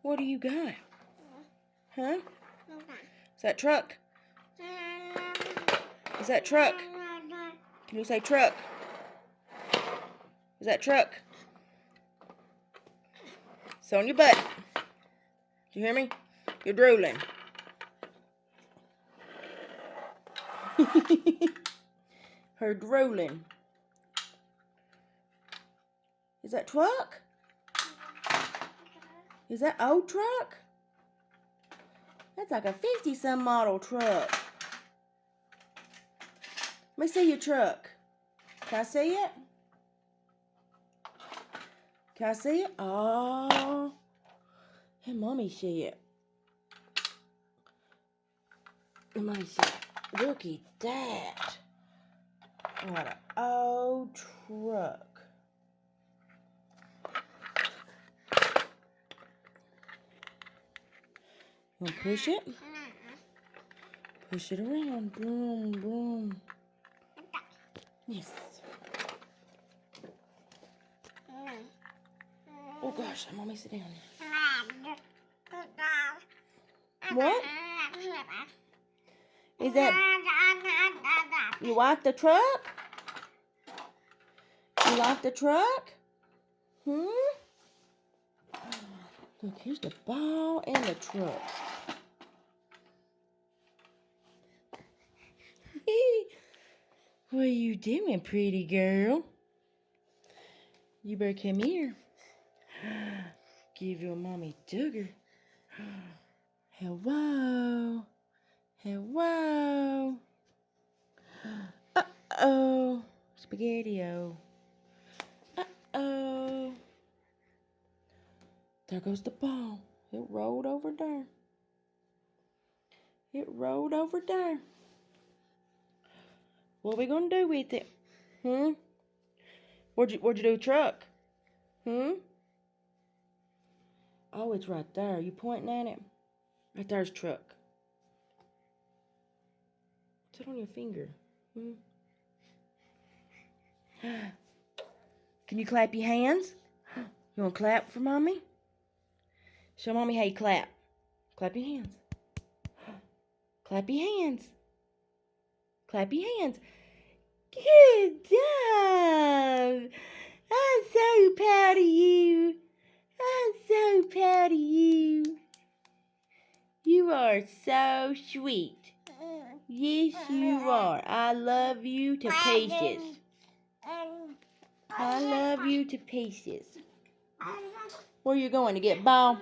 What do you got? Huh? Is that truck? Is that truck? Can you say truck? Is that truck? It's on your butt. Do you hear me? You're drooling. Her drooling. Is that truck? Is that old truck? That's like a 50-some model truck. Let me see your truck. Can I see it? Can I see it? Oh. Let Mommy see it. Let Mommy see it. Look at that. What an old truck. You want to push it? Push it around. Boom, boom. Yes. Oh gosh, Mommy, sit down. What? Is that... You like the truck? You like the truck? Look, here's the ball and the truck. What are you doing, pretty girl? You better come here. Give your mommy Duggar. Hello. Hello. Uh-oh. Spaghetti-o. Uh-oh. There goes the ball. It rolled over there. It rolled over there. What are we gonna do with it? Where'd you do the truck? Oh, it's right there. You pointing at it? Right there's truck. Put it on your finger. Can you clap your hands? You want to clap for Mommy? Show Mommy how you clap. Clap your hands. Clap your hands. Clap your hands. Good job. I'm so proud of you. I'm so proud of you. You are so sweet. Yes, you are. I love you to pieces. I love you to pieces. Where you going to get ball?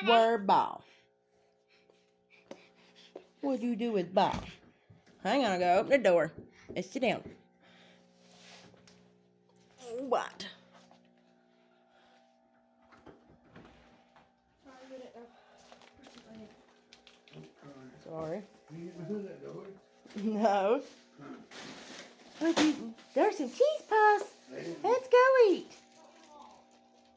Where ball? What do you do with ball? Hang on, I gotta open the door. Let's sit down. What? Sorry. No. There's some cheese puffs. Let's go eat.